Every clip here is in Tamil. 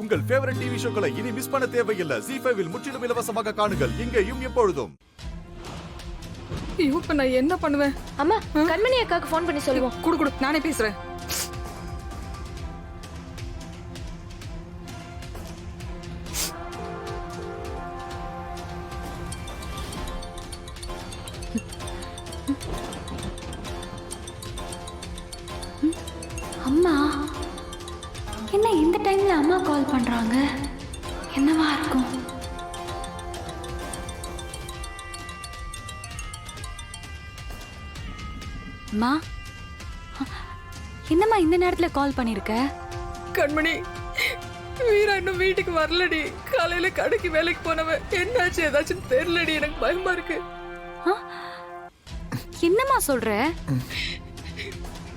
உங்கள் ஃபேவரட் டிவி ஷோக்களை இனி மிஸ் பண்ண தேவையில்லை. ZEE5 இல் முற்றிலும் இலவசமாக காணுங்கள். இங்கேயும் எப்பொழுதும். இப்ப நான் என்ன பண்ணுவேன்? அம்மா, கண்மணி அக்காக்கு ஃபோன் பண்ணி சொல்லுவோம். குடு நானே பேசுறேன். அம்மா, என்ன இந்த டைம்ல அம்மா கால் பண்றாங்க? என்னவா இருக்கும்? அம்மா, என்னம்மா இந்த நேரத்துல கால் பண்ணிருக்க? கண்மணி, வீரா இன்னும் வீட்டுக்கு வரலடி. காலையில கடைக்கு வேலைக்கு போனவன் என்னாச்சு ஏதாச்சும் தெரியலடி. எனக்கு பயமா இருக்கு. என்னம்மா சொல்ற?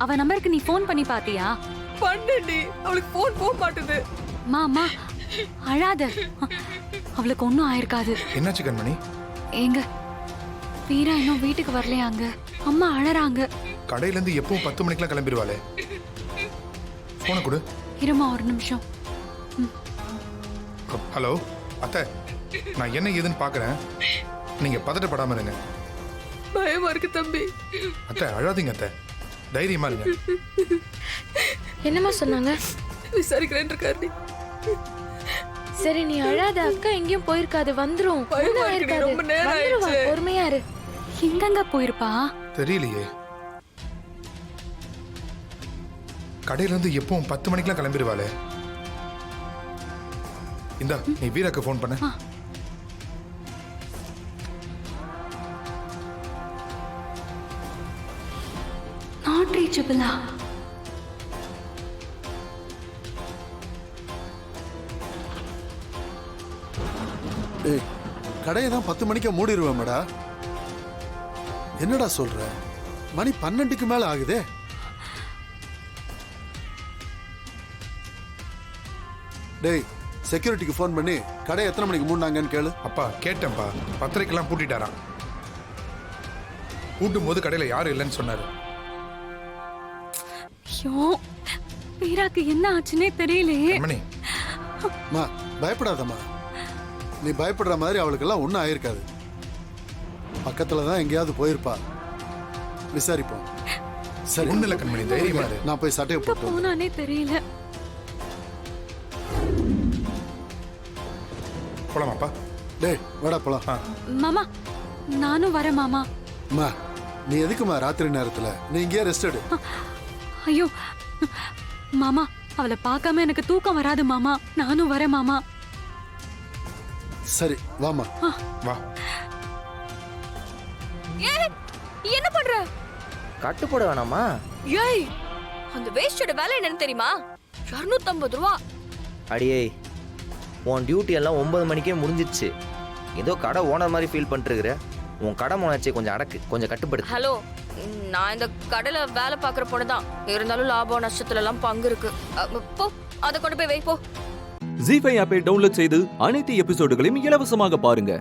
அவ நம்பருக்கு நீ ஃபோன் பண்ணி பாத்தியா? பண்ணடி, அவளுக்கு ஃபோன் போக மாட்டுது. மாமா அழாத, அவளுக்கு ஒன்னும் ஆயிருக்காது. என்னாச்சு கண்மணி? ஏங்க, வீரா இன்னும் வீட்டுக்கு வரலையாங்க. அம்மா அழறாங்க. கடையில இருந்து எப்பவும் 10 மணிக்கெல்லாம் கிளம்பிடுவாளே. போன கொடு. இருமா ஒரு நிமிஷம். ஹலோ அத்தை, நான் என்ன ஏதுன்னு பாக்குறேன். நீங்க பதட்டப்படாம இருங்க. பயமா இருக்கு தம்பி. அத்தை அழாதீங்க அத்தை, தைரியமா இருங்க. என்னம்மா சொன்னாங்க? விசாரிக்கிறேன் இருக்காரு. சரி நீ அழாத, அக்கா எங்கேயும் போயிருக்காது, வந்துரும். பயமா இருக்குடி, ரொம்ப நேரம் ஆயிடுச்சு. பொறுமையா இரு. எங்கங்க போயிருப்பா? தெரியலையே. கடையில இருந்து எப்பவும் 10 மணிக்கெல்லாம் கிளம்பிடுவாளே. இந்தா நீ வீராக்கு ஃபோன் பண்ண. நாட் ரீச்சபிளா? கடையை தான் 10 மணிக்கு மூடிடுவேன்டா. என்னடா சொல்ற? மணி 12க்கு மேல ஆகுதே. டேய், செக்யூரிட்டிக்கு ஃபோன் பண்ணி கடை எத்தனை மணிக்கு மூடினாங்கன்னு கேளு. அப்பா கேட்டேன்ப்பா, 10:30க்கெல்லாம் பூட்டிட்டாராம். பூட்டும் போது கடையில யாரும் இல்லைன்னு சொன்னாரு. ஐயோ, வீராக்கு என்ன ஆச்சுன்னே தெரியலையே. கண்மணி, அம்மா பயப்படாதம்மா. நீ பயப்படுற மாதிரி அவளுக்கெல்லாம் ஒன்றும் ஆயிருக்காது. பக்கத்துல தான் எங்கேயாவது போயிருப்பா. விசாரிப்போம். சரி, ஒண்ணு இல்ல கண்மணி, தைரியமா இரு. நான் போய் சட்டையை போட்டு போனானே தெரியல. போலாமாப்பா? டேய் வாடா போலாம். மாமா நானும் வரேன் மாமா. அம்மா நீ எதுக்குமா ராத்திரி நேரத்துல? நீ இங்கேயே ரெஸ்ட் எடு. ஐயோ மாமா, அவளை பார்க்காம எனக்கு தூக்கம் வராது மாமா. நானும் வரேன் மாமா. சரி வாமா. வா. என்ன பண்ற? கட்டு போட வேணாமா? ஏய், அந்த வேஸ்டோட வேலை என்னன்னு தெரியுமா? 250 ரூபா. அடியே, உன் டியூட்டி எல்லாம் 9 மணிக்கே முடிஞ்சிருச்சு. ஏதோ கடை ஓனர் மாதிரி ஃபீல் பண்ணிட்டு இருக்கிற. உன் கடை முன்னாச்சே கொஞ்சம் அடக்கு, கொஞ்சம் கட்டுப்படுத்து. ஹலோ, நான் இந்த கடையில வேலை பார்க்குற பொண்ணு தான். இருந்தாலும் லாபம் நஷ்டத்துல எல்லாம் பங்கு இருக்கு. போ, அதை கொண்டு போய் வை போ. ZEE5 ஆப்பை டவுன்லோட் செய்து அனைத்து எபிசோடுகளையும் இலவசமாக பாருங்க.